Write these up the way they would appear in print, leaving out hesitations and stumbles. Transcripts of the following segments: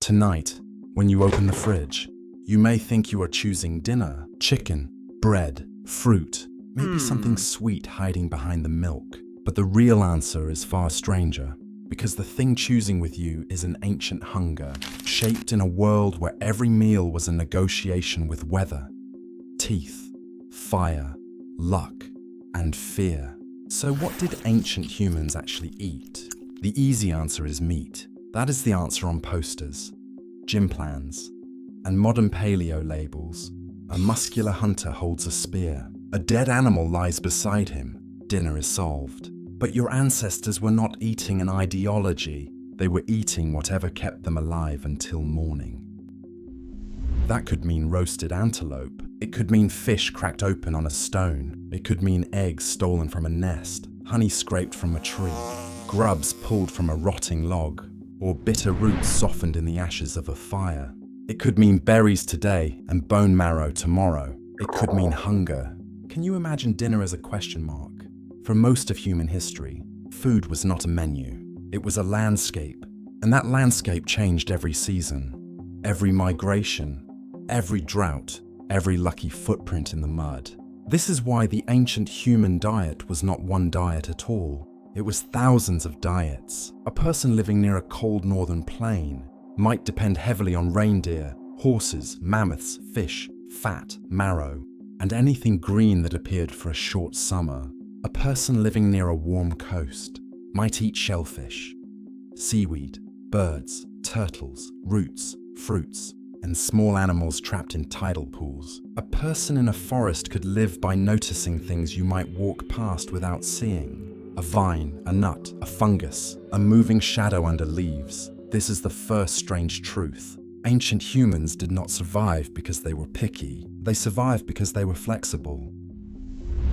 Tonight, when you open the fridge, you may think you are choosing dinner, chicken, bread, fruit, maybe something sweet hiding behind the milk. But the real answer is far stranger, because the thing choosing with you is an ancient hunger, shaped in a world where every meal was a negotiation with weather, teeth, fire, luck, and fear. So what did ancient humans actually eat? The easy answer is meat. That is the answer on posters, gym plans, and modern paleo labels. A muscular hunter holds a spear. A dead animal lies beside him. Dinner is solved. But your ancestors were not eating an ideology. They were eating whatever kept them alive until morning. That could mean roasted antelope. It could mean fish cracked open on a stone. It could mean eggs stolen from a nest, honey scraped from a tree, grubs pulled from a rotting log, or bitter roots softened in the ashes of a fire. It could mean berries today and bone marrow tomorrow. It could mean hunger. Can you imagine dinner as a question mark? For most of human history, food was not a menu. It was a landscape, and that landscape changed every season, every migration, every drought, every lucky footprint in the mud. This is why the ancient human diet was not one diet at all. It was thousands of diets. A person living near a cold northern plain might depend heavily on reindeer, horses, mammoths, fish, fat, marrow, and anything green that appeared for a short summer. A person living near a warm coast might eat shellfish, seaweed, birds, turtles, roots, fruits, and small animals trapped in tidal pools. A person in a forest could live by noticing things you might walk past without seeing. A vine, a nut, a fungus, a moving shadow under leaves. This is the first strange truth. Ancient humans did not survive because they were picky. They survived because they were flexible.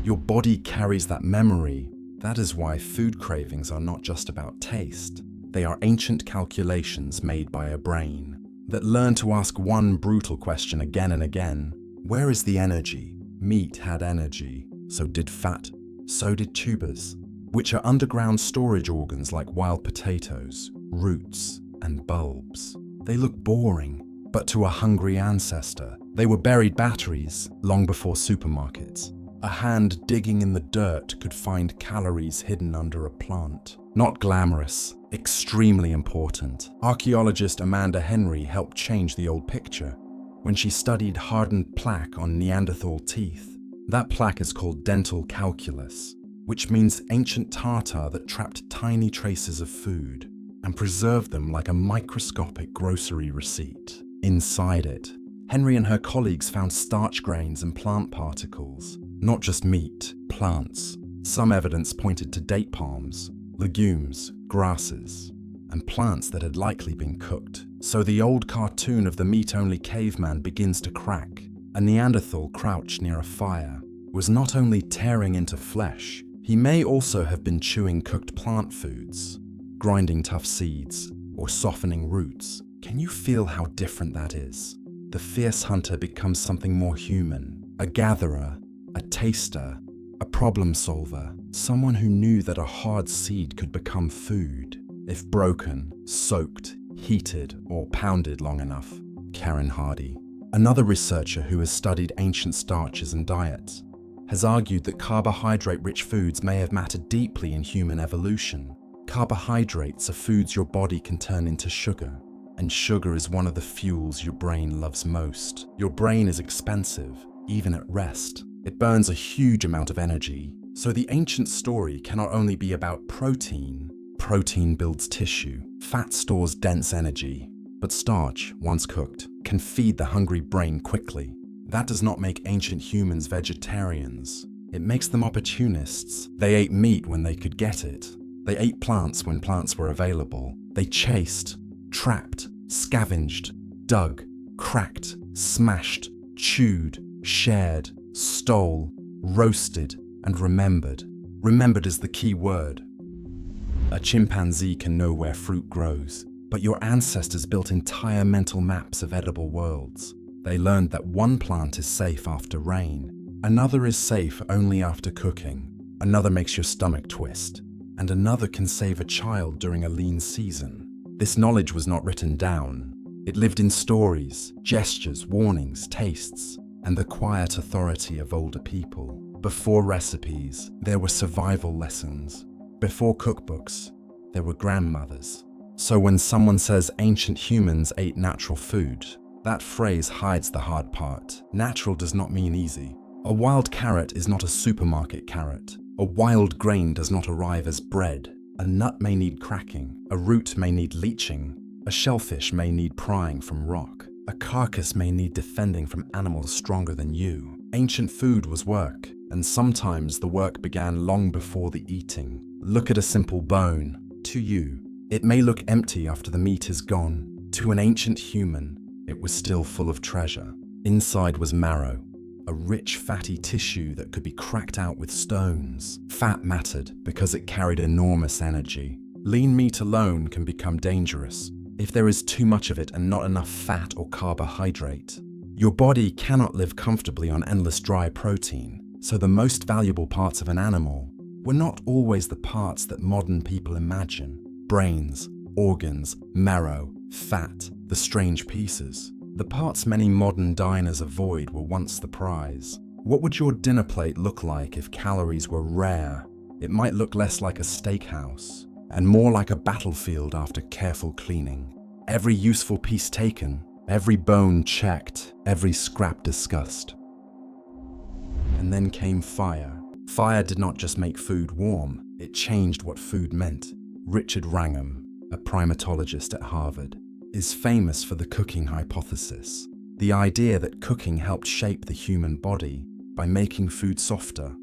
Your body carries that memory. That is why food cravings are not just about taste. They are ancient calculations made by a brain that learned to ask one brutal question again and again. Where is the energy? Meat had energy. So did fat. So did tubers, which are underground storage organs like wild potatoes, roots, and bulbs. They look boring, but to a hungry ancestor, they were buried batteries long before supermarkets. A hand digging in the dirt could find calories hidden under a plant. Not glamorous, extremely important. Archaeologist Amanda Henry helped change the old picture when she studied hardened plaque on Neanderthal teeth. That plaque is called dental calculus, which means ancient tartar that trapped tiny traces of food and preserved them like a microscopic grocery receipt. Inside it, Henry and her colleagues found starch grains and plant particles, not just meat, plants. Some evidence pointed to date palms, legumes, grasses, and plants that had likely been cooked. So the old cartoon of the meat-only caveman begins to crack. A Neanderthal crouched near a fire was not only tearing into flesh, he may also have been chewing cooked plant foods, grinding tough seeds, or softening roots. Can you feel how different that is? The fierce hunter becomes something more human, a gatherer, a taster, a problem solver, someone who knew that a hard seed could become food if broken, soaked, heated, or pounded long enough. Karen Hardy, another researcher who has studied ancient starches and diets, has argued that carbohydrate-rich foods may have mattered deeply in human evolution. Carbohydrates are foods your body can turn into sugar, and sugar is one of the fuels your brain loves most. Your brain is expensive, even at rest. It burns a huge amount of energy, so the ancient story cannot only be about protein. Protein builds tissue, fat stores dense energy, but starch, once cooked, can feed the hungry brain quickly. That does not make ancient humans vegetarians. It makes them opportunists. They ate meat when they could get it. They ate plants when plants were available. They chased, trapped, scavenged, dug, cracked, smashed, chewed, shared, stole, roasted, and remembered. Remembered is the key word. A chimpanzee can know where fruit grows, but your ancestors built entire mental maps of edible worlds. They learned that one plant is safe after rain, another is safe only after cooking, another makes your stomach twist, and another can save a child during a lean season. This knowledge was not written down. It lived in stories, gestures, warnings, tastes, and the quiet authority of older people. Before recipes, there were survival lessons. Before cookbooks, there were grandmothers. So when someone says ancient humans ate natural food, that phrase hides the hard part. Natural does not mean easy. A wild carrot is not a supermarket carrot. A wild grain does not arrive as bread. A nut may need cracking. A root may need leaching. A shellfish may need prying from rock. A carcass may need defending from animals stronger than you. Ancient food was work, and sometimes the work began long before the eating. Look at a simple bone. To you, it may look empty after the meat is gone. To an ancient human, it was still full of treasure. Inside was marrow, a rich fatty tissue that could be cracked out with stones. Fat mattered because it carried enormous energy. Lean meat alone can become dangerous if there is too much of it and not enough fat or carbohydrate. Your body cannot live comfortably on endless dry protein, so the most valuable parts of an animal were not always the parts that modern people imagine. Brains, organs, marrow, fat, the strange pieces. The parts many modern diners avoid were once the prize. What would your dinner plate look like if calories were rare? It might look less like a steakhouse and more like a battlefield after careful cleaning. Every useful piece taken, every bone checked, every scrap discussed. And then came fire. Fire did not just make food warm, it changed what food meant. Richard Wrangham, a primatologist at Harvard, is famous for the cooking hypothesis, the idea that cooking helped shape the human body by making food softer,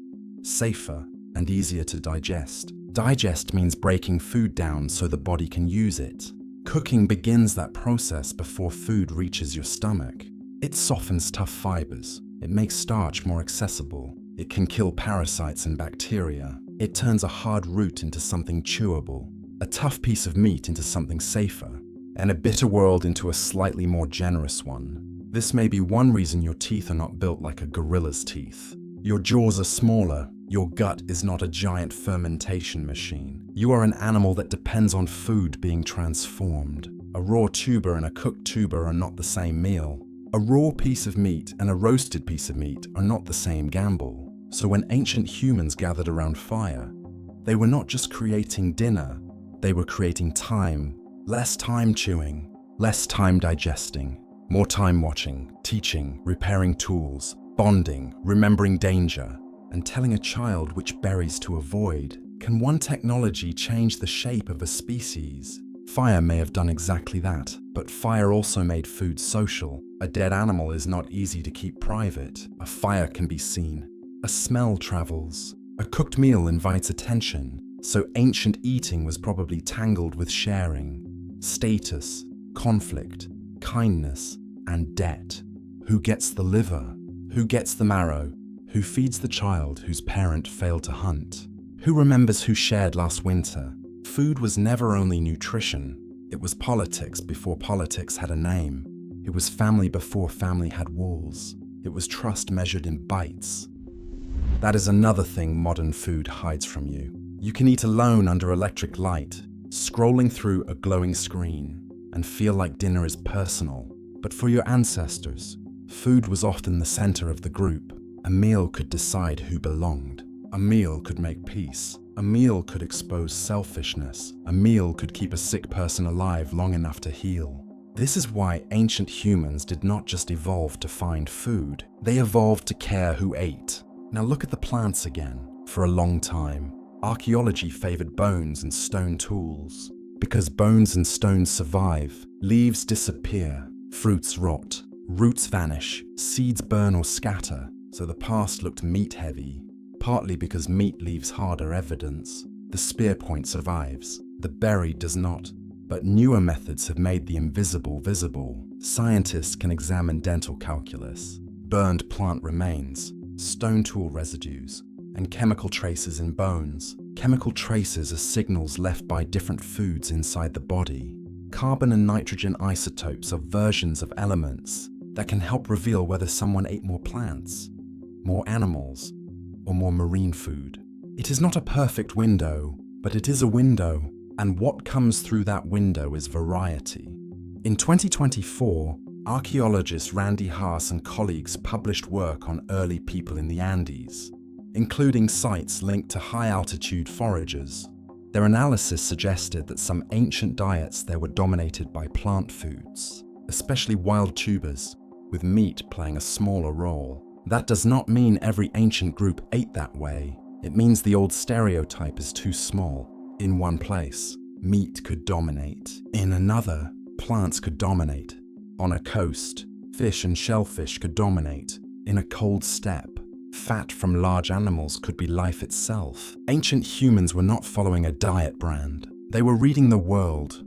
safer, and easier to digest. Digest means breaking food down so the body can use it. Cooking begins that process before food reaches your stomach. It softens tough fibers. It makes starch more accessible. It can kill parasites and bacteria. It turns a hard root into something chewable, a tough piece of meat into something safer, and a bitter world into a slightly more generous one. This may be one reason your teeth are not built like a gorilla's teeth. Your jaws are smaller. Your gut is not a giant fermentation machine. You are an animal that depends on food being transformed. A raw tuber and a cooked tuber are not the same meal. A raw piece of meat and a roasted piece of meat are not the same gamble. So when ancient humans gathered around fire, they were not just creating dinner, they were creating time. Less time chewing, less time digesting, more time watching, teaching, repairing tools, bonding, remembering danger, and telling a child which berries to avoid. Can one technology change the shape of a species? Fire may have done exactly that, but fire also made food social. A dead animal is not easy to keep private. A fire can be seen. A smell travels. A cooked meal invites attention, so ancient eating was probably tangled with sharing, status, conflict, kindness, and debt. Who gets the liver? Who gets the marrow? Who feeds the child whose parent failed to hunt? Who remembers who shared last winter? Food was never only nutrition. It was politics before politics had a name. It was family before family had walls. It was trust measured in bites. That is another thing modern food hides from you. You can eat alone under electric light, scrolling through a glowing screen, and feel like dinner is personal. But for your ancestors, food was often the center of the group. A meal could decide who belonged. A meal could make peace. A meal could expose selfishness. A meal could keep a sick person alive long enough to heal. This is why ancient humans did not just evolve to find food. They evolved to care who ate. Now look at the plants again. For a long time, archaeology favored bones and stone tools. Because bones and stones survive, leaves disappear, fruits rot, roots vanish, seeds burn or scatter, so the past looked meat-heavy. Partly because meat leaves harder evidence. The spear point survives, the berry does not. But newer methods have made the invisible visible. Scientists can examine dental calculus, burned plant remains, stone tool residues, and chemical traces in bones. Chemical traces are signals left by different foods inside the body. Carbon and nitrogen isotopes are versions of elements that can help reveal whether someone ate more plants, more animals, or more marine food. It is not a perfect window, but it is a window, and what comes through that window is variety. In 2024, archaeologist Randy Haas and colleagues published work on early people in the Andes, including sites linked to high-altitude foragers. Their analysis suggested that some ancient diets there were dominated by plant foods, especially wild tubers, with meat playing a smaller role. That does not mean every ancient group ate that way. It means the old stereotype is too small. In one place, meat could dominate. In another, plants could dominate. On a coast, fish and shellfish could dominate. In a cold steppe, fat from large animals could be life itself. Ancient humans were not following a diet brand. They were reading the world.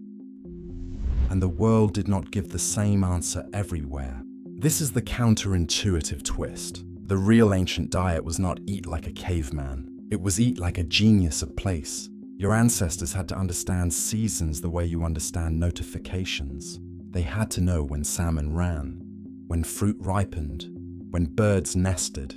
And the world did not give the same answer everywhere. This is the counterintuitive twist. The real ancient diet was not eat like a caveman. It was eat like a genius of place. Your ancestors had to understand seasons the way you understand notifications. They had to know when salmon ran, when fruit ripened, when birds nested,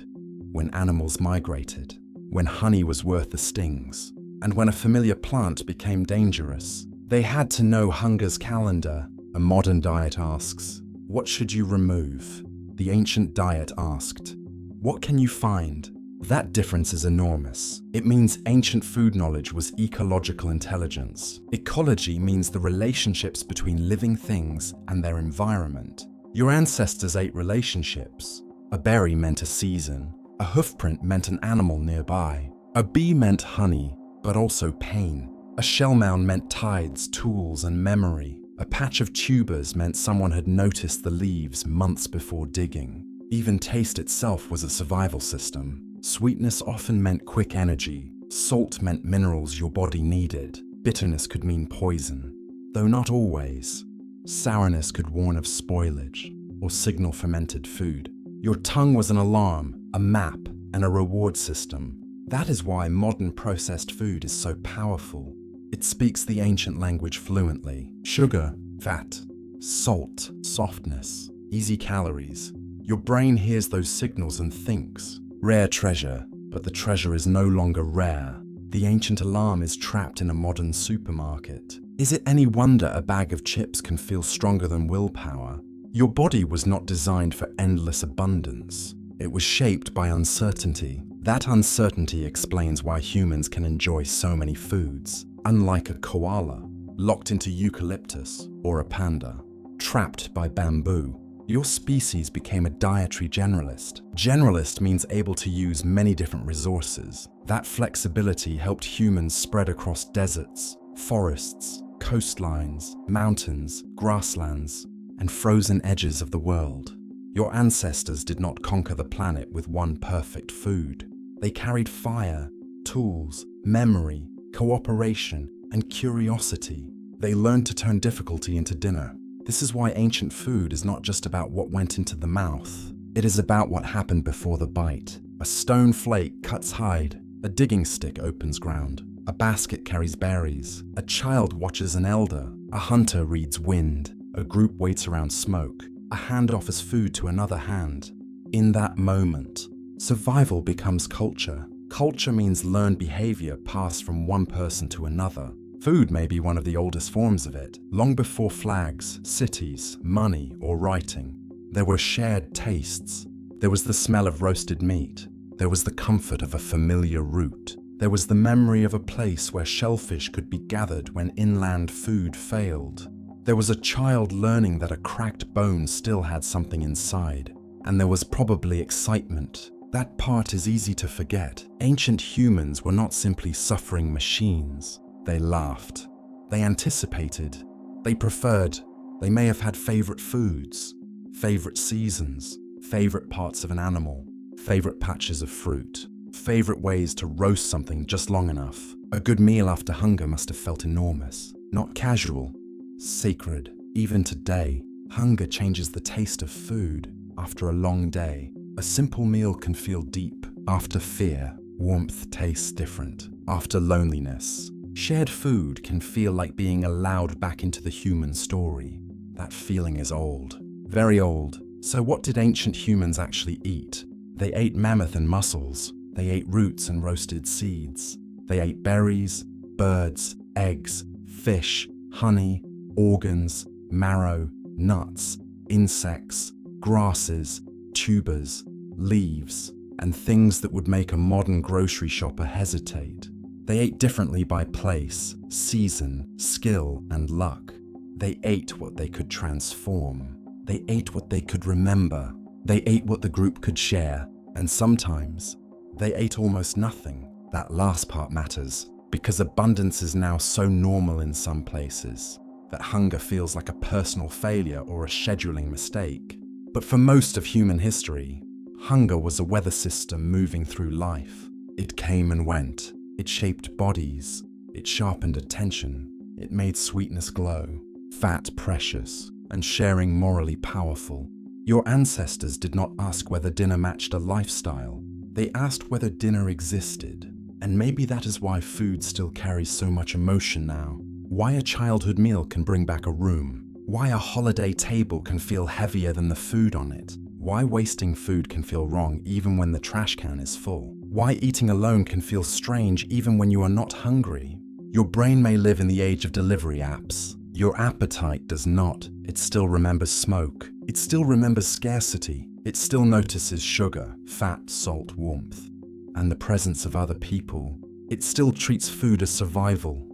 when animals migrated, when honey was worth the stings, and when a familiar plant became dangerous. They had to know hunger's calendar. A modern diet asks, what should you remove? The ancient diet asked, what can you find? That difference is enormous. It means ancient food knowledge was ecological intelligence. Ecology means the relationships between living things and their environment. Your ancestors ate relationships. A berry meant a season. A hoofprint meant an animal nearby. A bee meant honey, but also pain. A shell mound meant tides, tools, and memory. A patch of tubers meant someone had noticed the leaves months before digging. Even taste itself was a survival system. Sweetness often meant quick energy. Salt meant minerals your body needed. Bitterness could mean poison, though not always. Sourness could warn of spoilage or signal fermented food. Your tongue was an alarm, a map, and a reward system. That is why modern processed food is so powerful. It speaks the ancient language fluently. Sugar, fat, salt, softness, easy calories. Your brain hears those signals and thinks. Rare treasure, but the treasure is no longer rare. The ancient alarm is trapped in a modern supermarket. Is it any wonder a bag of chips can feel stronger than willpower? Your body was not designed for endless abundance. It was shaped by uncertainty. That uncertainty explains why humans can enjoy so many foods. Unlike a koala, locked into eucalyptus, or a panda, trapped by bamboo, your species became a dietary generalist. Generalist means able to use many different resources. That flexibility helped humans spread across deserts, forests, coastlines, mountains, grasslands, and frozen edges of the world. Your ancestors did not conquer the planet with one perfect food. They carried fire, tools, memory, cooperation, and curiosity. They learned to turn difficulty into dinner. This is why ancient food is not just about what went into the mouth. It is about what happened before the bite. A stone flake cuts hide. A digging stick opens ground. A basket carries berries. A child watches an elder. A hunter reads wind. A group waits around smoke. A hand offers food to another hand. In that moment, survival becomes culture. Culture means learned behavior passed from one person to another. Food may be one of the oldest forms of it. Long before flags, cities, money, or writing, there were shared tastes. There was the smell of roasted meat. There was the comfort of a familiar root. There was the memory of a place where shellfish could be gathered when inland food failed. There was a child learning that a cracked bone still had something inside. And there was probably excitement. That part is easy to forget. Ancient humans were not simply suffering machines. They laughed. They anticipated. They preferred. They may have had favorite foods, favorite seasons, favorite parts of an animal, favorite patches of fruit, favorite ways to roast something just long enough. A good meal after hunger must have felt enormous, not casual, sacred. Even today, hunger changes the taste of food. After a long day, a simple meal can feel deep. After fear, warmth tastes different. After loneliness, shared food can feel like being allowed back into the human story. That feeling is old, very old. So what did ancient humans actually eat? They ate mammoth and mussels. They ate roots and roasted seeds. They ate berries, birds, eggs, fish, honey, organs, marrow, nuts, insects, grasses, tubers, leaves, and things that would make a modern grocery shopper hesitate. They ate differently by place, season, skill, and luck. They ate what they could transform. They ate what they could remember. They ate what the group could share. And sometimes, they ate almost nothing. That last part matters, because abundance is now so normal in some places that hunger feels like a personal failure or a scheduling mistake. But for most of human history, hunger was a weather system moving through life. It came and went. It shaped bodies. It sharpened attention. It made sweetness glow, fat precious, and sharing morally powerful. Your ancestors did not ask whether dinner matched a lifestyle. They asked whether dinner existed. And maybe that is why food still carries so much emotion now. Why a childhood meal can bring back a room. Why a holiday table can feel heavier than the food on it. Why wasting food can feel wrong even when the trash can is full. Why eating alone can feel strange even when you are not hungry. Your brain may live in the age of delivery apps. Your appetite does not. It still remembers smoke. It still remembers scarcity. It still notices sugar, fat, salt, warmth, and the presence of other people. It still treats food as survival,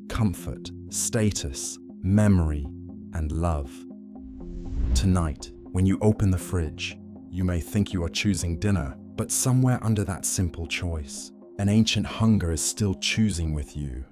comfort, status, memory, and love. Tonight, when you open the fridge, you may think you are choosing dinner, but somewhere under that simple choice, an ancient hunger is still choosing with you.